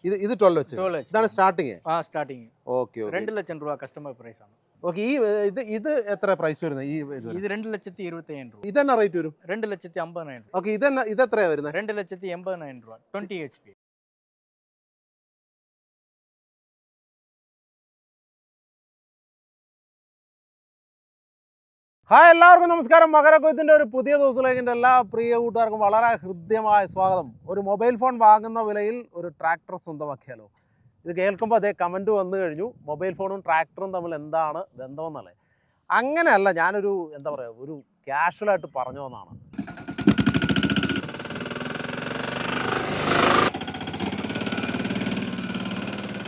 ഇത് 12 വെച്ച് 12 ഇതാണ് സ്റ്റാർട്ടിങ്. സ്റ്റാർട്ടിങ്. Okay okay. 2 ലക്ഷം രൂപ കസ്റ്റമർ പ്രൈസ് ആണ്. ഓക്കെ. ഇത് എത്ര പ്രൈസ് വരുന്നത്? ഇത് 2,25,000 രൂപ. ഇതെന്നാ റേറ്റ് വരും? 2,50,000 രൂപ. ഓക്കെ. ഇതെത്രയാ വരുന്നത്? 2,80,000 രൂപ. 20 HP. ഹായ്, എല്ലാവർക്കും നമസ്കാരം. മകരക്കൊയ്ത്തിൻ്റെ ഒരു പുതിയ ദിവസത്തിലേക്ക് എൻ്റെ എല്ലാ പ്രിയ കൂട്ടുകാർക്കും വളരെ ഹൃദ്യമായ സ്വാഗതം. ഒരു മൊബൈൽ ഫോൺ വാങ്ങുന്ന വിലയിൽ ഒരു ട്രാക്ടർ സ്വന്തമാക്കിയാലോ? ഇത് കേൾക്കുമ്പോൾ അതേ കമൻറ്റ് വന്നു കഴിഞ്ഞു, മൊബൈൽ ഫോണും ട്രാക്ടറും തമ്മിൽ എന്താണ് ബന്ധമെന്നല്ലേ. അങ്ങനെയല്ല, ഞാനൊരു എന്താ പറയുക, ഒരു കാഷ്വലായിട്ട് പറഞ്ഞു വന്നതാണ്.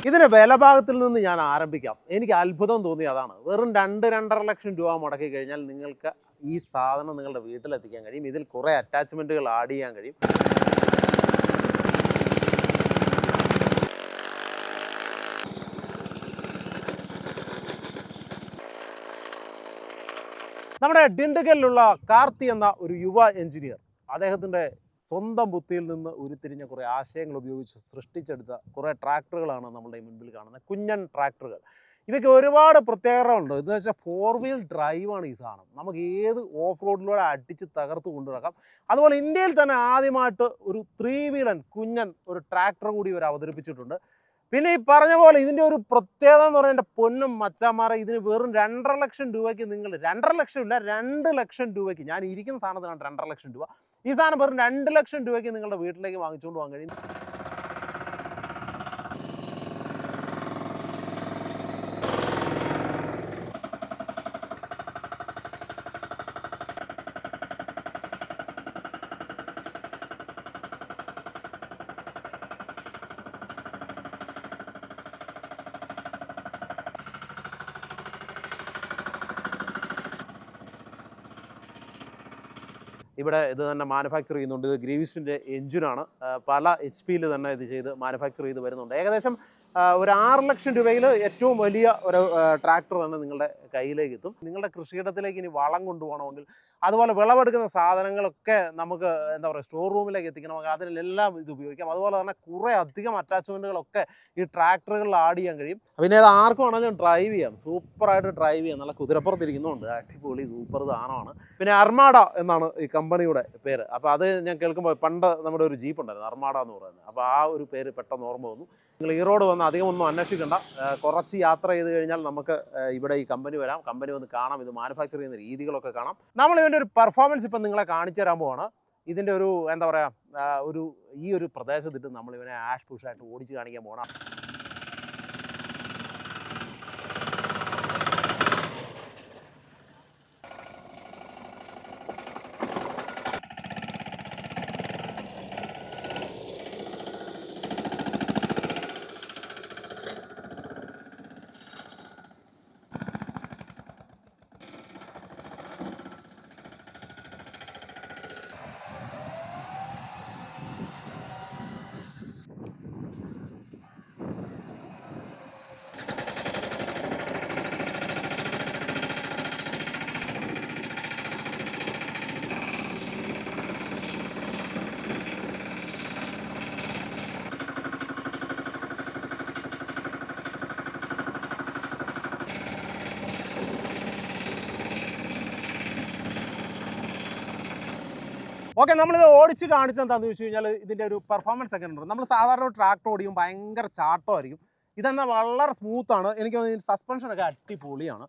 ഇതിൻ്റെ വിലഭാഗത്തിൽ നിന്ന് ഞാൻ ആരംഭിക്കാം. എനിക്ക് അത്ഭുതം തോന്നി അതാണ്. വെറും 2-2.5 ലക്ഷം രൂപ മുടക്കി കഴിഞ്ഞാൽ നിങ്ങൾക്ക് ഈ സാധനം നിങ്ങളുടെ വീട്ടിലെത്തിക്കാൻ കഴിയും. ഇതിൽ കുറേ അറ്റാച്ച്മെൻറ്റുകൾ ആഡ് ചെയ്യാൻ കഴിയും. നമ്മുടെ ഡിണ്ടുഗലിലുള്ള കാർത്തി എന്ന ഒരു യുവ എഞ്ചിനീയർ അദ്ദേഹത്തിൻ്റെ സ്വന്തം ബുദ്ധിയിൽ നിന്ന് ഉരുത്തിരിഞ്ഞ കുറേ ആശയങ്ങൾ ഉപയോഗിച്ച് സൃഷ്ടിച്ചെടുത്ത കുറേ ട്രാക്ടറുകളാണ് നമ്മുടെ മുൻപിൽ കാണുന്നത്. കുഞ്ഞൻ ട്രാക്ടറുകൾ. ഇവയ്ക്ക് ഒരുപാട് പ്രത്യേകതകളുണ്ട്. എന്ന് വെച്ചാൽ 4 വീൽ ഡ്രൈവാണ് ഈ സാധനം. നമുക്ക് ഏത് ഓഫ് റോഡിലൂടെ അടിച്ച് തകർത്ത് കൊണ്ടുനടക്കാം. അതുപോലെ ഇന്ത്യയിൽ തന്നെ ആദ്യമായിട്ട് ഒരു 3 വീലൻ കുഞ്ഞൻ ഒരു ട്രാക്ടർ കൂടി ഇവർ അവതരിപ്പിച്ചിട്ടുണ്ട്. പിന്നെ ഈ പറഞ്ഞ പോലെ ഇതിൻ്റെ ഒരു പ്രത്യേകത എന്ന് പറഞ്ഞാൽ എൻ്റെ പൊന്നും മച്ചാമാരെ, ഇതിന് വെറും 2.5 ലക്ഷം രൂപയ്ക്ക് നിങ്ങൾ 2.5 ലക്ഷം ഇല്ല 2 ലക്ഷം രൂപയ്ക്ക്, ഞാൻ ഇരിക്കുന്ന സാധനത്തിനാണ് 2.5 ലക്ഷം രൂപ. ഈ സാധനം വെറും 2 ലക്ഷം രൂപയ്ക്ക് നിങ്ങളുടെ വീട്ടിലേക്ക് വാങ്ങിച്ചുകൊണ്ട് പോകാൻ കഴിയും. ഇവിടെ ഇത് തന്നെ മാനുഫാക്ചർ ചെയ്യുന്നുണ്ട്. ഇത് ഗ്രീവിസിൻ്റെ എഞ്ചിനാണ്. പല HP തന്നെ ഇത് ചെയ്ത് മാനുഫാക്ചർ ചെയ്ത് വരുന്നുണ്ട്. ഏകദേശം ഒരു 6 ലക്ഷം രൂപയിൽ ഏറ്റവും വലിയ ഒരു ട്രാക്ടർ തന്നെ നിങ്ങളുടെ കയ്യിലേക്ക് എത്തും. നിങ്ങളുടെ കൃഷിയിടത്തിലേക്ക് ഇനി വളം കൊണ്ടുപോകണമെങ്കിൽ, അതുപോലെ വിളവെടുക്കുന്ന സാധനങ്ങളൊക്കെ നമുക്ക് എന്താ പറയുക സ്റ്റോർ റൂമിലേക്ക് എത്തിക്കണമെങ്കിൽ അതിലെല്ലാം ഇത് ഉപയോഗിക്കാം. അതുപോലെ തന്നെ കുറേ അധികം അറ്റാച്ച്മെൻറ്റുകളൊക്കെ ഈ ട്രാക്ടറുകളിൽ ആഡ് ചെയ്യാൻ കഴിയും. പിന്നെ അത് ആർക്കും വേണമെങ്കിലും ഡ്രൈവ് ചെയ്യാം, സൂപ്പറായിട്ട് ഡ്രൈവ് ചെയ്യാം. നല്ല കുതിരപ്പുറത്തിരിക്കുന്നുണ്ട്, അടിപൊളി സൂപ്പർ സാധനമാണ്. പിന്നെ അർമാഡ എന്നാണ് ഈ കമ്പനിയുടെ പേര്. അപ്പോൾ അത് ഞാൻ കേൾക്കുമ്പോൾ പണ്ട് നമ്മുടെ ഒരു ജീപ്പ് ഉണ്ടായിരുന്നു അർമാഡ എന്ന് പറയുന്നത്. അപ്പോൾ ആ ഒരു പേര് പെട്ടെന്ന് ഓർമ്മ വന്നു. നിങ്ങൾ ഈറോഡ് വന്ന് അധികം ഒന്നും അന്വേഷിക്കേണ്ട, കുറച്ച് യാത്ര ചെയ്ത് കഴിഞ്ഞാൽ നമുക്ക് ഇവിടെ ഈ കമ്പനി വരാം. കമ്പനി വന്ന് കാണാം, ഇത് മാനുഫാക്ചർ ചെയ്യുന്ന രീതികളൊക്കെ കാണാം. നമ്മൾ ഇതിൻ്റെ ഒരു പെർഫോമൻസ് ഇപ്പം നിങ്ങളെ കാണിച്ചു തരാൻ പോവാണ്. ഇതിൻ്റെ ഒരു എന്താ പറയുക, ഈ ഒരു പ്രദേശത്തിട്ട് നമ്മൾ ഇവനെ ആഷ് പുഷായിട്ട് ഓടിച്ച് കാണിക്കാൻ പോകണം. ഓക്കെ, നമ്മളിത് ഓടിച്ച് കാണിച്ചത് എന്താണെന്ന് ചോദിച്ചു കഴിഞ്ഞാൽ ഇതിൻ്റെ ഒരു പെർഫോമൻസ് ഒക്കെ ഉണ്ട്. നമ്മൾ സാധാരണ ട്രാക്ടർ ഓടിക്കും ഭയങ്കര ചാട്ടമായിരിക്കും. ഇതെന്നാൽ വളരെ സ്മൂത്താണ്. എനിക്ക് തോന്നുന്നു സസ്പെൻഷനൊക്കെ അടിപൊളിയാണ്.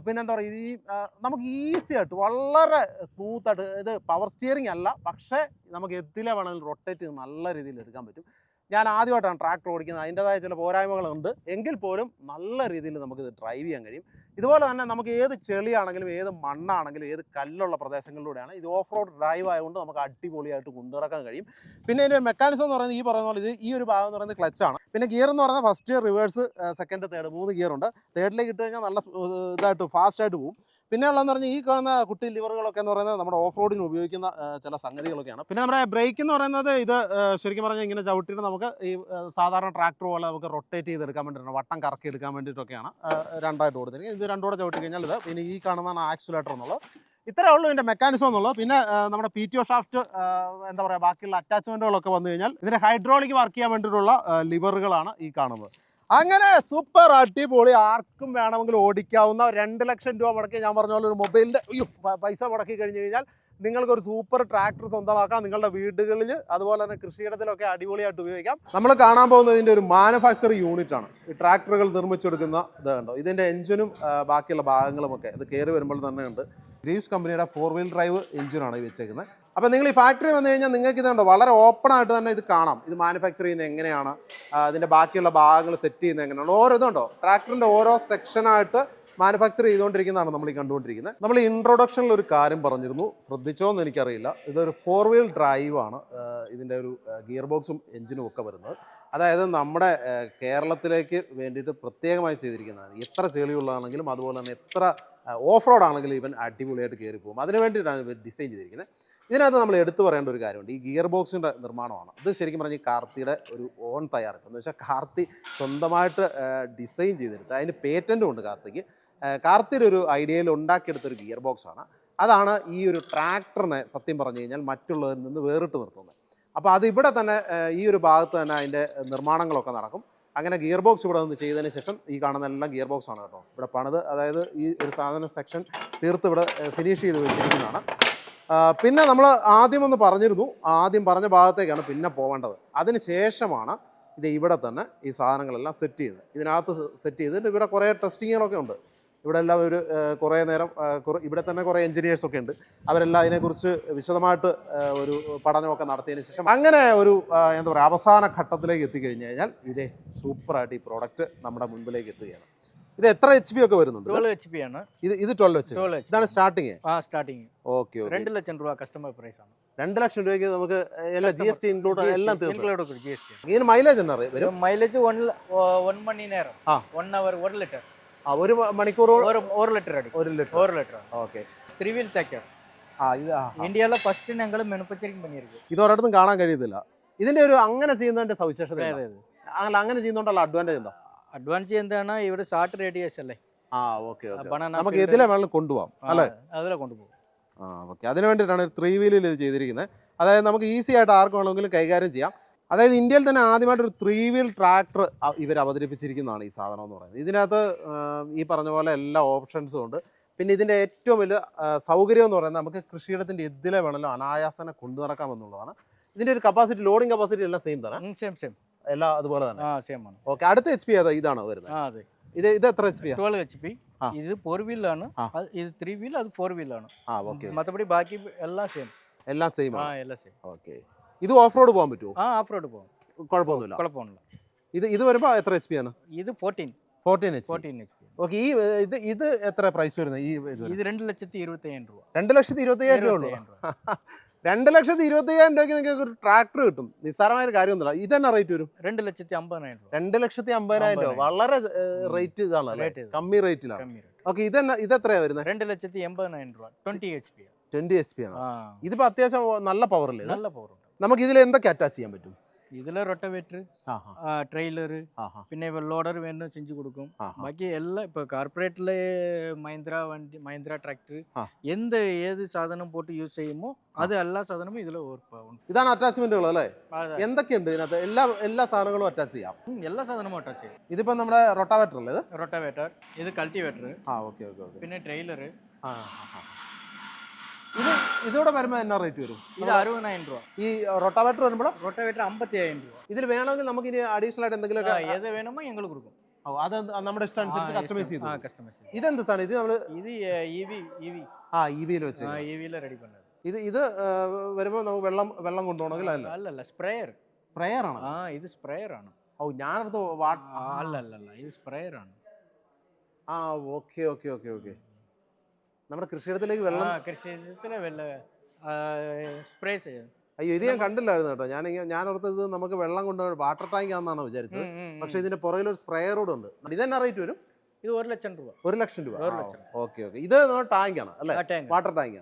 പിന്നെ എന്താ പറയുക, നമുക്ക് ഈസി ആയിട്ട് വളരെ സ്മൂത്തായിട്ട്, ഇത് പവർ സ്റ്റിയറിംഗ് അല്ല, പക്ഷേ നമുക്ക് എതിലെ വേണമെങ്കിലും റൊട്ടേറ്റ് ചെയ്ത് നല്ല രീതിയിൽ എടുക്കാൻ പറ്റും. ഞാൻ ആദ്യമായിട്ടാണ് ട്രാക്ടർ ഓടിക്കുന്നത്, അതിൻ്റെതായ ചില പോരായ്മകളുണ്ട്. എങ്കിൽ പോലും നല്ല രീതിയിൽ നമുക്കിത് ഡ്രൈവ് ചെയ്യാൻ കഴിയും. ഇതുപോലെ തന്നെ നമുക്ക് ഏത് ചെളിയാണെങ്കിലും ഏത് മണ്ണാണെങ്കിലും ഏത് കല്ലുള്ള പ്രദേശങ്ങളിലൂടെയാണ് ഇത് ഓഫ് റോഡ് ഡ്രൈവ് ആയതുകൊണ്ട് നമുക്ക് അടിപൊളിയായിട്ട് കൊണ്ടുനടക്കാൻ കഴിയും. പിന്നെ ഇതിൻ്റെ മെക്കാനിസം എന്ന് പറയുന്നത് ഈ പറയുന്ന പോലെ ഈ ഒരു ഭാഗം എന്ന് പറയുന്നത് ക്ലച്ചാണ്. പിന്നെ ഗിയർ എന്ന് പറയുന്നത് ഫസ്റ്റ്, റിവേഴ്സ്, സെക്കൻഡ്, തേർഡ് 3 ഗിയറുണ്ട്. തേർഡിലേക്ക് ഇട്ട് കഴിഞ്ഞാൽ നല്ല ഇതായിട്ട് ഫാസ്റ്റായിട്ട് പോകും. പിന്നെ ഉള്ളതെന്ന് പറഞ്ഞാൽ ഈ കാണുന്ന കുട്ടി ലിവറുകളൊക്കെ എന്ന് പറയുന്നത് നമ്മുടെ ഓഫ് റോഡിന് ഉപയോഗിക്കുന്ന ചില സംഗതികളൊക്കെയാണ്. പിന്നെ നമ്മുടെ ബ്രേക്ക് എന്ന് പറയുന്നത് ഇത് ശരിക്കും പറഞ്ഞാൽ ഇങ്ങനെ ചവിട്ടിയിട്ട് നമുക്ക് ഈ സാധാരണ ട്രാക്ടർ പോലെ നമുക്ക് റൊട്ടേറ്റ് ചെയ്തെടുക്കാൻ വേണ്ടിയിട്ടാണ്, വട്ടം കറക്കി എടുക്കാൻ വേണ്ടിയിട്ടൊക്കെയാണ് രണ്ടായിട്ട് കൊടുത്തിരിക്കുന്നത്. ഇത് രണ്ടുകൂടെ ചവിട്ടി കഴിഞ്ഞാൽ ഇത്. പിന്നെ ഈ കാണുന്നതാണ് ആക്സിലേറ്റർ എന്നുള്ളത്. ഇത്രേ ഉള്ളൂ ഇതിൻ്റെ മെക്കാനിസം എന്നുള്ളത്. പിന്നെ നമ്മുടെ PTO ഷാഫ്റ്റ് എന്താ പറയുക ബാക്കിയുള്ള അറ്റാച്ച്മെൻറ്റുകളൊക്കെ വന്നു കഴിഞ്ഞാൽ ഇതിൻ്റെ ഹൈഡ്രോളിക് വർക്ക് ചെയ്യാൻ വേണ്ടിയിട്ടുള്ള ലിവറുകളാണ് ഈ കാണുന്നത്. അങ്ങനെ സൂപ്പർ അടിപൊളി ആർക്കും വേണമെങ്കിൽ ഓടിക്കാവുന്ന 2 ലക്ഷം രൂപ മുടക്കി ഞാൻ പറഞ്ഞ പോലെ ഒരു മൊബൈലിൻ്റെ പൈസ മുടക്കി കഴിഞ്ഞ് കഴിഞ്ഞാൽ നിങ്ങൾക്കൊരു സൂപ്പർ ട്രാക്ടർ സ്വന്തമാക്കാം നിങ്ങളുടെ വീടുകളിൽ, അതുപോലെ തന്നെ കൃഷിയിടത്തിലൊക്കെ അടിപൊളിയായിട്ട് ഉപയോഗിക്കാം. നമ്മൾ കാണാൻ പോകുന്നത് ഇതിൻ്റെ ഒരു മാനുഫാക്ചറിങ് യൂണിറ്റാണ്. ഈ ട്രാക്ടറുകൾ നിർമ്മിച്ചെടുക്കുന്ന ഇത് കണ്ടോ, ഇതിൻ്റെ എഞ്ചിനും ബാക്കിയുള്ള ഭാഗങ്ങളുമൊക്കെ ഇത് കയറി വരുമ്പോൾ തന്നെ ഉണ്ട്. ഗ്രീവ്സ് കമ്പനിയുടെ 4 വീൽ ഡ്രൈവ് എഞ്ചിനാണ് ഈ വെച്ചേക്കുന്നത്. അപ്പോൾ നിങ്ങൾ ഈ ഫാക്ടറി വന്നു കഴിഞ്ഞാൽ നിങ്ങൾക്ക് ഇതുണ്ടോ വളരെ ഓപ്പൺ ആയിട്ട് തന്നെ ഇത് കാണാം. ഇത് മാനുഫാക്ചർ ചെയ്യുന്നത് എങ്ങനെയാണ്, അതിൻ്റെ ബാക്കിയുള്ള ഭാഗങ്ങൾ സെറ്റ് ചെയ്യുന്നത് എങ്ങനെയാണ്, ഓരോ ഇതുണ്ടോ ട്രാക്ടറിൻ്റെ ഓരോ സെക്ഷനായിട്ട് മാനുഫാക്ചർ ചെയ്തുകൊണ്ടിരിക്കുന്നതാണ് നമ്മൾ ഈ കണ്ടുകൊണ്ടിരിക്കുന്നത്. നമ്മൾ ഇൻട്രൊഡക്ഷനിൽ ഒരു കാര്യം പറഞ്ഞിരുന്നു, ശ്രദ്ധിച്ചോ എന്ന് എനിക്കറിയില്ല. ഇതൊരു 4 വീൽ ഡ്രൈവ് ആണ് ഇതിൻ്റെ ഒരു ഗിയർ ബോക്സും എഞ്ചിനും ഒക്കെ വരുന്നത്. അതായത് നമ്മുടെ കേരളത്തിലേക്ക് വേണ്ടിയിട്ട് പ്രത്യേകമായി ചെയ്തിരിക്കുന്നതാണ്. എത്ര ചെളിയുള്ളതാണെങ്കിലും അതുപോലെ തന്നെ എത്ര ഓഫ് റോഡ് ആണെങ്കിലും ഇവൻ അടിപൊളിയായിട്ട് കയറി പോകും. അതിന് വേണ്ടിയിട്ടാണ് ഇവൻ ഡിസൈൻ ചെയ്തിരിക്കുന്നത്. ഇതിനകത്ത് നമ്മൾ എടുത്തു പറയേണ്ട ഒരു കാര്യമുണ്ട്, ഈ ഗിയർ ബോക്സിൻ്റെ നിർമ്മാണമാണ്. ഇത് ശരിക്കും പറഞ്ഞാൽ കാർത്തിയുടെ ഒരു ഓൺ തയ്യാറെടുപ്പ് എന്ന് വെച്ചാൽ കാർത്തി സ്വന്തമായിട്ട് ഡിസൈൻ ചെയ്തെടുത്ത് അതിന് പേറ്റൻറ്റും ഉണ്ട് കാർത്തിക്ക്. കാർത്തിയുടെ ഒരു ഐഡിയയിൽ ഉണ്ടാക്കിയെടുത്തൊരു ഗിയർ ബോക്സാണ്. അതാണ് ഈ ഒരു ട്രാക്ടറിനെ സത്യം പറഞ്ഞു കഴിഞ്ഞാൽ മറ്റുള്ളവരിൽ നിന്ന് വേറിട്ട് നിർത്തുന്നത്. അപ്പോൾ അത് ഇവിടെ തന്നെ ഈ ഒരു ഭാഗത്ത് തന്നെ അതിൻ്റെ നിർമ്മാണങ്ങളൊക്കെ നടക്കും. അങ്ങനെ ഗിയർ ബോക്സ് ഇവിടെ നിന്ന് ചെയ്തതിന് ശേഷം ഈ കാണുന്ന എല്ലാം ഗിയർ ബോക്സ് ആണ് കേട്ടോ ഇവിടെ പണിത്. അതായത് ഈ ഒരു സാധന സെക്ഷൻ തീർത്ത് ഇവിടെ ഫിനിഷ് ചെയ്ത് വെച്ചിരിക്കുന്നതാണ്. പിന്നെ നമ്മൾ ആദ്യം പറഞ്ഞിരുന്നു, ആദ്യം പറഞ്ഞ ഭാഗത്തേക്കാണ് പിന്നെ പോകേണ്ടത്. അതിന് ശേഷമാണ് ഇത് ഇവിടെ തന്നെ ഈ സാധനങ്ങളെല്ലാം സെറ്റ് ചെയ്ത് ഇതിനകത്ത് സെറ്റ് ചെയ്തിട്ട് ഇവിടെ കുറേ ടെസ്റ്റിങ്ങുകളൊക്കെ ഉണ്ട്. ഇവിടെ എല്ലാം ഒരു കുറേ നേരം ഇവിടെ തന്നെ കുറേ എൻജിനീയേഴ്സൊക്കെ ഉണ്ട്. അവരെല്ലാം അതിനെക്കുറിച്ച് വിശദമായിട്ട് ഒരു പഠനമൊക്കെ നടത്തിയതിന് ശേഷം അങ്ങനെ ഒരു എന്താ പറയുക അവസാന ഘട്ടത്തിലേക്ക് എത്തിക്കഴിഞ്ഞ് കഴിഞ്ഞാൽ ഇതേ സൂപ്പറായിട്ട് ഈ പ്രോഡക്റ്റ് നമ്മുടെ മുൻപിലേക്ക് എത്തുകയാണ്. ഇത് എത്ര HP ഒക്കെ വരുന്നുണ്ട്? 12 HP ആണ്. ഇത് 12 HP. ഇതാണ് സ്റ്റാർട്ടിങ്. സ്റ്റാർട്ടിങ്. ഓക്കെ. 2 ലക്ഷം രൂപ കസ്റ്റമർ പ്രൈസ് ആണ്. 2 ലക്ഷം രൂപയ്ക്ക് നമുക്ക് എല്ലാ GST ഇൻക്ലൂഡ് എല്ലാം തീർന്നു. ഇതിന് മൈലേജ് എന്നാ വരും? മൈലേജ് 1 മണി നേരം 1 അവർ 1 ലിറ്റർ. ഒരു മണിക്കൂർ 1 ലിറ്റർ അടി. 1 ലിറ്റർ. ഓക്കെ. 3 wheel tractor. ഇന്ത്യയിലെ ഫസ്റ്റ് ഞങ്ങൾ മാനുഫാക്ചറിംഗ് പണിയിരിക്കും. ഇത് ഒരിടത്തും കാണാൻ കഴിയത്തില്ല. ഇതിന്റെ ഒരു അങ്ങനെ ചെയ്യുന്നതിന്റെ സവിശേഷത അങ്ങനെ ചെയ്യുന്നതുകൊണ്ടുള്ള അഡ്വാൻറ്റേജ് എന്താ? അഡ്വാൻറ്റേജ് എന്താണ്, ഇവിടെ ഷാർട്ട് റേഡിയസ് അല്ലേ. ഓക്കെ. നമുക്ക് ഇതിലെ വേണം കൊണ്ടുപോകാം അല്ലേ? അതിലെ കൊണ്ടുപോകും. ഓക്കെ. അതിന് വേണ്ടിയിട്ടാണ് 3 വീലിൽ ഇത് ചെയ്തിരിക്കുന്നത്. അതായത് നമുക്ക് ഈസി ആയിട്ട് ആർക്ക് വേണമെങ്കിലും കൈകാര്യം ചെയ്യാം. അതായത് ഇന്ത്യയിൽ തന്നെ ആദ്യമായിട്ടൊരു 3 വീൽ ട്രാക്ടർ ഇവർ അവതരിപ്പിച്ചിരിക്കുന്നതാണ് ഈ സാധനം എന്ന് പറയുന്നത്. ഇതിനകത്ത് ഈ പറഞ്ഞ പോലെ എല്ലാ ഓപ്ഷൻസും ഉണ്ട്. പിന്നെ ഇതിൻ്റെ ഏറ്റവും വലിയ സൗകര്യം എന്ന് പറയുന്നത് നമുക്ക് കൃഷിയിടത്തിൻ്റെ എതിലെ വേണമെങ്കിലും അനായാസനെ കൊണ്ടു നടക്കാമെന്നുള്ളതാണ്. ഇതിൻ്റെ ഒരു കപ്പാസിറ്റി, ലോഡിംഗ് കപ്പാസിറ്റി എല്ലാം സെയിം തന്നെ, സെയിം എല്ലാം അതുപോലെ തന്നെ. ഓക്കെ. അടുത്ത HP ഇതാണ് വരുന്നത്. ഇത് എത്ര HP? 12 HP. ഇത് 4 വീലാണ്, ഇത് 3 വീൽ, അത് 4 വീലാണ്. മറ്റപടി ബാക്കി എല്ലാം സെയിം. എല്ലാം സെയിം. ഓക്കെ. ഇത് ഓഫ് റോഡ് പോകാൻ പറ്റുമോ? ഓഫ് റോഡ് പോകാം, കുഴപ്പമൊന്നുമില്ല. ഇത് വരുമ്പോൾ എത്ര HP ആണ്? ഇത് 14 HP. ഓക്കെ. ഇത് എത്ര പ്രൈസ് വരുന്നത്? ഇത് 2,25,000 രൂപ. 2,25,000 രൂപ ഉള്ളൂ. 2,25,000 രൂപയ്ക്ക് നിങ്ങൾക്ക് ഒരു ട്രാക്ടർ കിട്ടും. നിസ്സാരമായ കാര്യമൊന്നുമില്ല. ഇതെന്നാ റേറ്റ് വരും? 2,50,000 രൂപ. 2,50,000 രൂപ. വളരെ റേറ്റ് ഇതാണ്, കമ്മി റേറ്റിലാണ്. ഓക്കെ. ഇതെത്രയാ വരുന്നത്? 2,80,000 രൂപ. 20 HP ആണ്. ഇതിപ്പോ അത്യാവശ്യം നല്ല പവർ അല്ലേ? നല്ല പവർ ഉണ്ട്. നമുക്ക് ഇതിൽ എന്തൊക്കെ അറ്റാച്ച് ചെയ്യാൻ പറ്റും? ഇതിലെ റൊട്ടവേറ്റർ, ട്രെയിലർ, പിന്നെ ലോഡർ വേണം செஞ்சு கொடுக்கும். ബാക്കി എല്ലാം ഇപ്പൊ കോർപ്പറേറ്റിലെ മഹീന്ദ്ര ട്രാക്ടർ ഏത് സാധനം പോട്ട് യൂസ് ചെയ്യുമോ അത് എല്ലാ സാധനവും ഇതിൽ ഉണ്ട്. ഇതാണ് അറ്റാച്ച്മെന്റുകൾ അല്ലേ? എന്തൊക്കെയുണ്ട് ഇതിനകത്ത്? എല്ലാ സാധനങ്ങളും അറ്റാച്ച് ചെയ്യാം. എല്ലാ സാധനവും അറ്റാച്ച് ചെയ്യാം. ഇതിപ്പോ നമ്മുടെ റൊട്ടാവേറ്റർ അല്ലേ? റൊട്ടാവേറ്റർ, ഇത് കൾട്ടിവേറ്റർ, പിന്നെ ട്രെയിലർ. ഇതോടെ വരുമ്പോൾ എന്നാ റേറ്റ് വരും? ഇത് 60,000 രൂപ. ഈ റൊട്ടാവേറ്റർ വരുമ്പോൾ? റൊട്ടാവേറ്റർ 55,000 രൂപ. ഇതിൽ വേണമെങ്കിൽ നമുക്ക് ഇനി അഡീഷണൽ ആയിട്ട് എന്തെങ്കിലും ഏത് വേണമോ ഞങ്ങൾ കൊടുക്കും. അത് നമ്മുടെ ഇഷ്ടം അനുസരിച്ച് കസ്റ്റമൈസ് ചെയ്തു. ഇതെന്ത് സാധനം? ഇത് നമ്മള് EV വെച്ച് റെഡി പண்றது. ഇത് വരുമ്പോൾ നമുക്ക് വെള്ളം കൊണ്ടുപോകണമെങ്കിൽ അല്ലല്ല, സ്പ്രേയർ ആണ്. ഇത് സ്പ്രേയർ ആണ്. ഞാനടുത്ത് അല്ലല്ല, ഇത് സ്പ്രേയർ ആണ്. ഓക്കെ. നമ്മുടെ കൃഷിയിടത്തിലേക്ക് വെള്ളം സ്പ്രേ ചെയ്യാം. അയ്യോ, ഇത് ഞാൻ കണ്ടില്ലായിരുന്നു കേട്ടോ. ഞാനോർത്ത് ഇത് നമുക്ക് വെള്ളം കൊണ്ടുപോയി വാട്ടർ ടാങ്ക് ആണെന്നാണ് വിചാരിച്ചത്. പക്ഷെ ഇതിന്റെ പുറകിൽ ഒരു സ്പ്രേയർ കൂടെ ഉണ്ട്. ഇതെന്നാ റേറ്റ് വരും? ഇത് 1 ലക്ഷം രൂപ. 1 ലക്ഷം രൂപ. ഓക്കെ. ഇത് ടാങ്ക് ആണ് അല്ലേ? Water tank.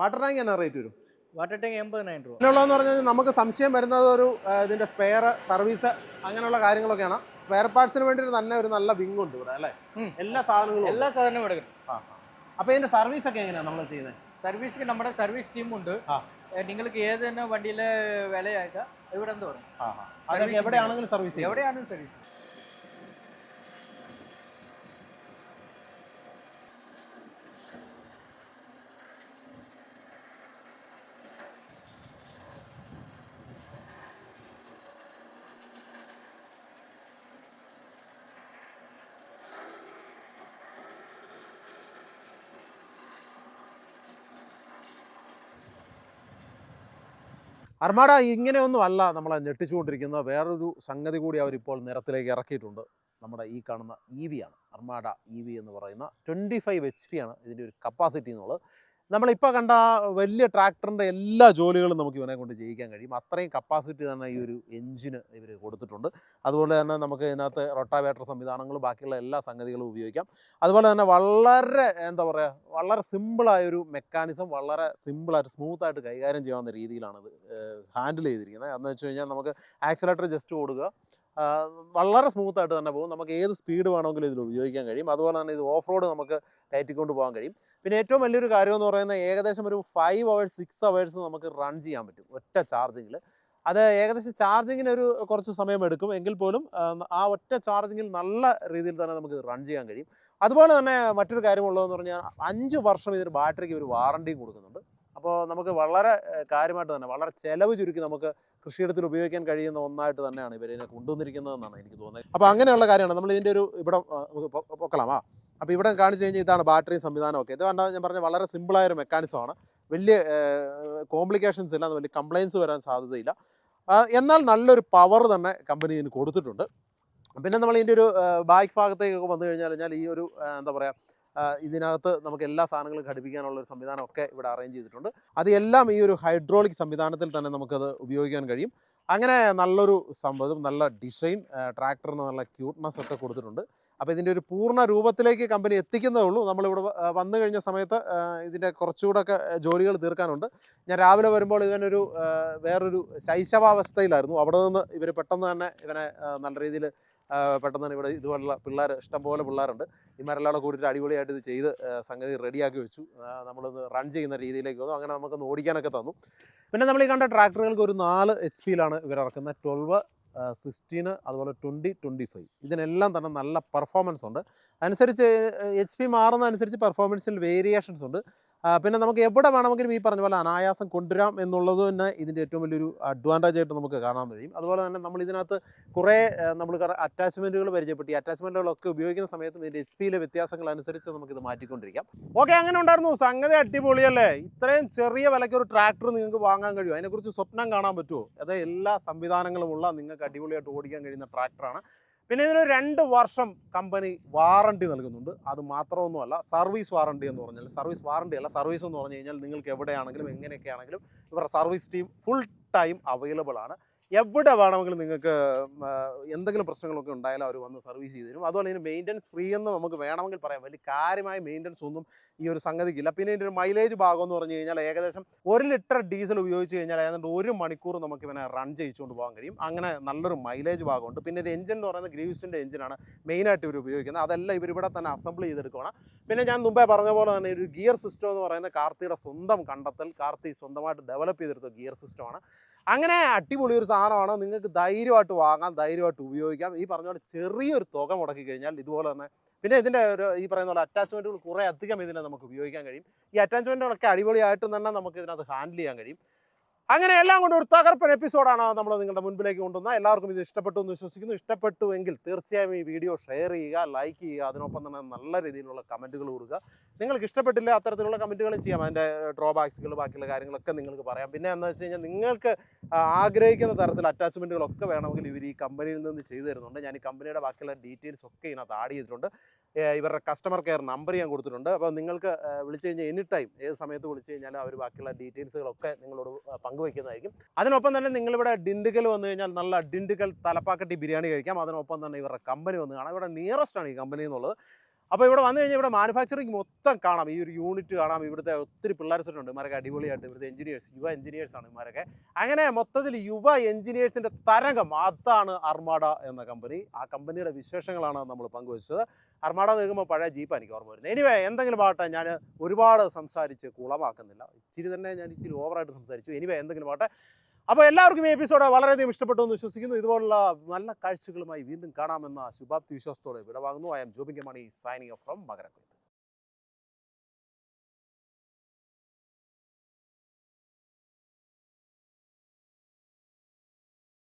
വാട്ടർ ടാങ്ക് എന്നാ റേറ്റ് വരും? വാട്ടർ ടാങ്ക് 80,000 രൂപ. ഇതിനുള്ളതെന്ന് പറഞ്ഞാൽ നമുക്ക് സംശയം വരുന്നത് ഒരു ഇതിന്റെ സ്പെയർ സർവീസ് അങ്ങനെയുള്ള കാര്യങ്ങളൊക്കെയാണ്. സ്പെയർ പാർട്സിന് വേണ്ടി തന്നെ ഒരു നല്ല വിങ് ഉണ്ട് ഇവിടെ അല്ലേ? എല്ലാ സാധനങ്ങളും എടുക്കണം. അപ്പൊ ഇതിന്റെ സർവീസ് ഒക്കെ എങ്ങനെയാണ് നമ്മൾ ചെയ്യുന്നത്? സർവീസിന് നമ്മുടെ സർവീസ് ടീമുണ്ട്. നിങ്ങൾക്ക് ഏത് തന്നെ വണ്ടിയിലെ വിലയാക്കാം ഇവിടെ നിന്ന് വരും. അതൊക്കെ എവിടെയാണെങ്കിലും സർവീസ് എവിടെയാണെങ്കിലും സർവീസ്. അർമാഡ ഇങ്ങനെയൊന്നും അല്ല നമ്മളെ ഞെട്ടിച്ചുകൊണ്ടിരിക്കുന്ന വേറൊരു സംഗതി കൂടി അവരിപ്പോൾ നിരത്തിലേക്ക് ഇറക്കിയിട്ടുണ്ട്. നമ്മുടെ ഈ കാണുന്ന EV ആണ്, അർമാഡ EV എന്ന് പറയുന്ന 25 HP ആണ് ഇതിൻ്റെ ഒരു കപ്പാസിറ്റി എന്നുള്ളത്. നമ്മളിപ്പോൾ കണ്ട വലിയ ട്രാക്ടറിൻ്റെ എല്ലാ ജോലികളും നമുക്ക് ഇവനെ കൊണ്ട് ചെയ്യിക്കാൻ കഴിയും. അത്രയും കപ്പാസിറ്റി തന്നെ ഈ ഒരു എഞ്ചിന് ഇവർ കൊടുത്തിട്ടുണ്ട്. അതുപോലെ തന്നെ നമുക്ക് ഇതിനകത്ത് റൊട്ടാവേറ്റർ സംവിധാനങ്ങളും ബാക്കിയുള്ള എല്ലാ സംഗതികളും ഉപയോഗിക്കാം. അതുപോലെ തന്നെ വളരെ എന്താ പറയുക, വളരെ സിമ്പിളായൊരു മെക്കാനിസം, വളരെ സിമ്പിളായിട്ട് സ്മൂത്തായിട്ട് കൈകാര്യം ചെയ്യാവുന്ന രീതിയിലാണ് ഇത് ഹാൻഡിൽ ചെയ്തിരിക്കുന്നത്. എന്ന് വെച്ച് കഴിഞ്ഞാൽ നമുക്ക് ആക്സിലേറ്റർ ജസ്റ്റ് കൊടുക്കുക, വളരെ സ്മൂത്തായിട്ട് തന്നെ പോകും. നമുക്ക് ഏത് സ്പീഡ് വേണമെങ്കിലും ഇതിൽ ഉപയോഗിക്കാൻ കഴിയും. അതുപോലെ തന്നെ ഇത് ഓഫ് റോഡ് നമുക്ക് കയറ്റിക്കൊണ്ട് പോകാൻ കഴിയും. പിന്നെ ഏറ്റവും വലിയൊരു കാര്യം എന്ന് പറയുന്നത് ഏകദേശം ഒരു 5 hours 6 hours നമുക്ക് റൺ ചെയ്യാൻ പറ്റും ഒറ്റ ചാർജിങ്ങിൽ. അത് ഏകദേശം ചാർജിങ്ങിന് ഒരു കുറച്ച് സമയം എടുക്കും എങ്കിൽ പോലും ആ ഒറ്റ ചാർജിങ്ങിൽ നല്ല രീതിയിൽ തന്നെ നമുക്ക് റൺ ചെയ്യാൻ കഴിയും. അതുപോലെ തന്നെ മറ്റൊരു കാര്യമുള്ളതെന്ന് പറഞ്ഞാൽ 5 വർഷം ഇതിന് ബാറ്ററിക്ക് ഒരു വാറണ്ടിയും കൊടുക്കുന്നുണ്ട്. അപ്പോൾ നമുക്ക് വളരെ കാര്യമായിട്ട് തന്നെ വളരെ ചിലവ് ചുരുക്കി നമുക്ക് കൃഷിയിടത്തിൽ ഉപയോഗിക്കാൻ കഴിയുന്ന ഒന്നായിട്ട് തന്നെയാണ് ഇവരിനെ കൊണ്ടുവന്നിരിക്കുന്നതെന്നാണ് എനിക്ക് തോന്നുന്നത്. അപ്പോൾ അങ്ങനെയുള്ള കാര്യമാണ് നമ്മൾ ഇതിൻ്റെ ഒരു ഇവിടെ പൊക്കലാമാ. അപ്പോൾ ഇവിടെ കാണിച്ചു കഴിഞ്ഞാൽ ഇതാണ് ബാറ്ററി സംവിധാനമൊക്കെ. ഇത് കണ്ടാൽ ഞാൻ പറഞ്ഞ വളരെ സിമ്പിളായൊരു മെക്കാനിസമാണ്. വലിയ കോംപ്ലിക്കേഷൻസ് ഇല്ല, വലിയ കംപ്ലയിൻസ് വരാൻ സാധ്യതയില്ല. എന്നാൽ നല്ലൊരു പവർ തന്നെ കമ്പനി ഇതിന് കൊടുത്തിട്ടുണ്ട്. പിന്നെ നമ്മൾ ഇതിൻ്റെ ഒരു ബാക്ക് ഭാഗത്തേക്കൊക്കെ വന്നു കഴിഞ്ഞാൽ ഈ ഒരു എന്താ പറയുക, ഇതിനകത്ത് നമുക്ക് എല്ലാ സാധനങ്ങളും ഘടിപ്പിക്കാനുള്ളൊരു സംവിധാനമൊക്കെ ഇവിടെ അറേഞ്ച് ചെയ്തിട്ടുണ്ട്. അത് എല്ലാം ഈ ഒരു ഹൈഡ്രോളിക് സംവിധാനത്തിൽ തന്നെ നമുക്കത് ഉപയോഗിക്കാൻ കഴിയും. അങ്ങനെ നല്ലൊരു സംഭവം, നല്ല ഡിസൈൻ, ട്രാക്ടറിന് നല്ല ക്യൂട്ട്നെസ് ഒക്കെ കൊടുത്തിട്ടുണ്ട്. അപ്പോൾ ഇതിൻ്റെ ഒരു പൂർണ്ണ രൂപത്തിലേക്ക് കമ്പനി എത്തിക്കുന്നതേ ഉള്ളൂ. നമ്മളിവിടെ വന്നു കഴിഞ്ഞ സമയത്ത് ഇതിൻ്റെ കുറച്ചുകൂടെയൊക്കെ ജോലികൾ തീർക്കാനുണ്ട്. ഞാൻ രാവിലെ വരുമ്പോൾ ഇവനൊരു വേറൊരു ശൈശവാവസ്ഥയിലായിരുന്നു. അവിടെ നിന്ന് ഇവർ പെട്ടെന്ന് തന്നെ ഇവനെ നല്ല രീതിയിൽ പെട്ടെന്ന് തന്നെ ഇവിടെ ഇതുപോലുള്ള പിള്ളേർ, ഇഷ്ടംപോലെ പിള്ളേരുണ്ട്, ഇവരെല്ലാം കൂടിയിട്ട് അടിപൊളിയായിട്ട് ഇത് ചെയ്ത് സംഗതി റെഡിയാക്കി വെച്ചു. നമ്മളൊന്ന് റൺ ചെയ്യുന്ന രീതിയിലേക്ക് വന്നു. അങ്ങനെ നമുക്കൊന്ന് ഓടിക്കാനൊക്കെ തന്നു. പിന്നെ നമ്മൾ ഈ കണ്ട ട്രാക്ടറുകൾക്ക് ഒരു 4 HP-ലാണ് ഇവർ ഇറക്കുന്നത്. 12, 16, അതുപോലെ 20, 25. ഇതിനെല്ലാം തന്നെ നല്ല പെർഫോമൻസ് ഉണ്ട്. അനുസരിച്ച് HP മാറുന്നതനുസരിച്ച് പെർഫോമൻസിൽ വേരിയേഷൻസ് ഉണ്ട്. പിന്നെ നമുക്ക് എവിടെ വേണമെങ്കിലും ഈ പറഞ്ഞ പോലെ അനായാസം കൊണ്ടുവരാം എന്നുള്ളത് തന്നെ ഇതിൻ്റെ ഏറ്റവും വലിയൊരു അഡ്വാൻറ്റേജ് ആയിട്ട് നമുക്ക് കാണാൻ കഴിയും. അതുപോലെ തന്നെ നമ്മൾ ഇതിനകത്ത് കുറേ നമ്മൾ അറ്റാച്ച്മെൻറ്റുകൾ പരിചയപ്പെട്ടു. ഈ അറ്റാച്ച്മെൻറ്റുകളൊക്കെ ഉപയോഗിക്കുന്ന സമയത്തും ഇതിൻ്റെ HP-യിലെ വ്യത്യാസങ്ങൾ അനുസരിച്ച് നമുക്കിത് മാറ്റിക്കൊണ്ടിരിക്കാം. ഓക്കെ, അങ്ങനെ ഉണ്ടായിരുന്നു. സംഗതി അടിപൊളിയല്ലേ? ഇത്രയും ചെറിയ വിലയ്ക്ക് ഒരു ട്രാക്ടർ നിങ്ങൾക്ക് വാങ്ങാൻ കഴിയുമോ? അതിനെക്കുറിച്ച് സ്വപ്നം കാണാൻ പറ്റുമോ? അത് എല്ലാ സംവിധാനങ്ങളുമുള്ള നിങ്ങൾക്ക് അടിപൊളിയായിട്ട് ഓടിക്കാൻ കഴിയുന്ന ട്രാക്ടറാണ്. പിന്നെ ഇതിന് 2 വർഷം കമ്പനി വാറണ്ടി നൽകുന്നുണ്ട്. അത് മാത്രമൊന്നുമല്ല, സർവീസ് വാറണ്ടി എന്ന് പറഞ്ഞാൽ, സർവീസ് വാറണ്ടി അല്ല, സർവീസ് എന്ന് പറഞ്ഞു കഴിഞ്ഞാൽ നിങ്ങൾക്ക് എവിടെയാണെങ്കിലും എങ്ങനെയൊക്കെ ആണെങ്കിലും ഇവരുടെ service team full time available ആണ്. എവിടെ വേണമെങ്കിലും നിങ്ങൾക്ക് എന്തെങ്കിലും പ്രശ്നങ്ങളൊക്കെ ഉണ്ടായാലും അവർ വന്ന് സർവീസ് ചെയ്ത് തരും. അതുപോലെ ഇതിന് മെയിൻ്റനൻസ് ഫ്രീ എന്ന് നമുക്ക് വേണമെങ്കിൽ പറയാം. വലിയ കാര്യമായ മെയിൻ്റനൻസ് ഒന്നും ഈ ഒരു സംഗതിക്കില്ല. പിന്നെ ഇതിൻ്റെ ഒരു മൈലേജ് ഭാഗം എന്ന് പറഞ്ഞു കഴിഞ്ഞാൽ ഏകദേശം 1 ലിറ്റർ ഡീസൽ ഉപയോഗിച്ച് കഴിഞ്ഞാൽ ഏതാണ്ട് 1 മണിക്കൂർ നമുക്ക് ഇവനെ റൺ ചെയ്യിച്ചുകൊണ്ട് പോകാൻ കഴിയും. അങ്ങനെ നല്ലൊരു മൈലേജ് ഭാഗമുണ്ട്. പിന്നെ ഒരു എഞ്ചിൻ എന്ന് പറയുന്നത് ഗ്രീവ്സിൻ്റെ എഞ്ചിനാണ് മെയിനായിട്ട് ഇവർ ഉപയോഗിക്കുന്നത്. അതെല്ലാം ഇവരിവിടെ തന്നെ അസംബിൾ ചെയ്തെടുക്കുകയാണ്. പിന്നെ ഞാൻ മുമ്പേ പറഞ്ഞ പോലെ തന്നെ ഒരു ഗിയർ സിസ്റ്റം എന്ന് പറയുന്നത് കാർത്തിയുടെ സ്വന്തം കണ്ടെത്തൽ, കാർത്തി സ്വന്തമായിട്ട് ഡെവലപ്പ് ചെയ്തെടുത്ത ഗിയർ സിസ്റ്റമാണ്. അങ്ങനെ അടിപൊളി ഒരു സാധനമാണ്. നിങ്ങൾക്ക് ധൈര്യമായിട്ട് വാങ്ങാം, ധൈര്യമായിട്ട് ഉപയോഗിക്കാം. ഈ പറഞ്ഞ പോലെ ചെറിയൊരു തുക മുടക്കി കഴിഞ്ഞാൽ ഇതുപോലെ തന്നെ പിന്നെ ഇതിൻ്റെ ഒരു ഈ പറയുന്ന പോലെ അറ്റാച്ച്മെൻറ്റുകൾ കുറേ അധികം ഇതിനെ നമുക്ക് ഉപയോഗിക്കാൻ കഴിയും. ഈ അറ്റാച്ച്മെൻറ്റുകളൊക്കെ അടിപൊളിയായിട്ട് തന്നെ നമുക്ക് ഇതിനകത്ത് ഹാൻഡിൽ ചെയ്യാൻ കഴിയും. അങ്ങനെ എല്ലാം കൊണ്ട് ഒരു തകർപ്പൻ എപ്പിസോഡാണ് നമ്മൾ നിങ്ങളുടെ മുൻപിലേക്ക് കൊണ്ടുവന്നത്. എല്ലാവർക്കും ഇത് ഇഷ്ടപ്പെട്ടു എന്ന് വിശ്വസിക്കുന്നു. ഇഷ്ടപ്പെട്ടുവെങ്കിൽ തീർച്ചയായും ഈ വീഡിയോ ഷെയർ ചെയ്യുക, ലൈക്ക് ചെയ്യുക, അതിനൊപ്പം തന്നെ നല്ല രീതിയിലുള്ള കമൻറ്റുകൾ കൊടുക്കുക. നിങ്ങൾക്ക് ഇഷ്ടപ്പെട്ടില്ല അത്തരത്തിലുള്ള കമൻറ്റുകളും ചെയ്യാം. അതിൻ്റെ ഡ്രോബാക്സുകൾ ബാക്കിയുള്ള കാര്യങ്ങളൊക്കെ നിങ്ങൾക്ക് പറയാം. പിന്നെ എന്താണെന്ന് വെച്ച് കഴിഞ്ഞാൽ നിങ്ങൾക്ക് ആഗ്രഹിക്കുന്ന തരത്തിൽ അറ്റാച്ച്മെൻറ്റുകളൊക്കെ വേണമെങ്കിൽ ഇവർ ഈ കമ്പനിയിൽ നിന്ന് ചെയ്തു തരുന്നുണ്ട്. ഞാൻ ഈ കമ്പനിയുടെ ബാക്കിയുള്ള ഡീറ്റെയിൽസ് ഒക്കെ ഇതിനകത്ത് ആഡ് ചെയ്തിട്ടുണ്ട്. ഇവരുടെ കസ്റ്റമർ കെയർ നമ്പർ ഞാൻ കൊടുത്തിട്ടുണ്ട്. അപ്പോൾ നിങ്ങൾക്ക് വിളിച്ചു കഴിഞ്ഞാൽ എനി ടൈം ഏത് സമയത്ത് വിളിച്ചു കഴിഞ്ഞാൽ അവർ ബാക്കിയുള്ള ഡീറ്റെയിൽസുകളൊക്കെ നിങ്ങളോട് പങ്കുവയ്ക്കുന്നതായിരിക്കും. അതിനൊപ്പം തന്നെ നിങ്ങളിവിടെ ഡിണ്ടിഗൽ വന്നു കഴിഞ്ഞാൽ നല്ല ഡിണ്ടിഗൽ തലപ്പാക്കട്ടി ബിരിയാണി കഴിക്കാം. അതിനൊപ്പം തന്നെ ഇവരുടെ കമ്പനി വന്ന് കാണാം. ഇവിടെ നിയറസ്റ്റ് ആണ് ഈ കമ്പനി എന്നുള്ളത്. അപ്പോൾ ഇവിടെ വന്നു കഴിഞ്ഞാൽ ഇവിടെ മാനുഫാക്ചറിങ് മൊത്തം കാണാം. ഈ ഒരു യൂണിറ്റ് കാണാം. ഇവിടുത്തെ ഒത്തിരി പിള്ളേർ ഉണ്ട് ഇമാരൊക്കെ അടിപൊളിയായിട്ട്. ഇവിടുത്തെ എഞ്ചിനീയേഴ്സ്, യുവ എഞ്ചിനീയേഴ്സാണ് ഇമാരൊക്കെ. അങ്ങനെ മൊത്തത്തിൽ യുവ എഞ്ചിനീയേഴ്സിൻ്റെ തരംഗം, അതാണ് അർമാഡ എന്ന കമ്പനി. ആ കമ്പനിയുടെ വിശേഷങ്ങളാണ് നമ്മൾ പങ്കുവച്ചത്. അർമാഡ നിൽക്കുമ്പോൾ പഴയ ജീപ്പാണ് എനിക്ക് ഓർമ്മ വരുന്നത്. എനിവേ, എന്തെങ്കിലും ആവട്ടെ, ഞാൻ ഒരുപാട് സംസാരിച്ച് കുളമാക്കുന്നില്ല. ഇച്ചിരി തന്നെ ഞാൻ ഇച്ചിരി ഓവറായിട്ട് സംസാരിച്ചു. എനിവേ, എന്തെങ്കിലും ആവട്ടെ. അപ്പോൾ എല്ലാവർക്കും ഈ എപ്പിസോഡ് വളരെയധികം ഇഷ്ടപ്പെട്ടു എന്ന് വിശ്വസിക്കുന്നു. ഇതുപോലുള്ള നല്ല കാഴ്ചകളുമായി വീണ്ടും കാണാമെന്ന ശുഭാപ്തി വിശ്വാസത്തോടെ വിടവാങ്ങുന്നു. I am Jobin K Mani, signing off from മകരക്കൊയ്ത്ത്.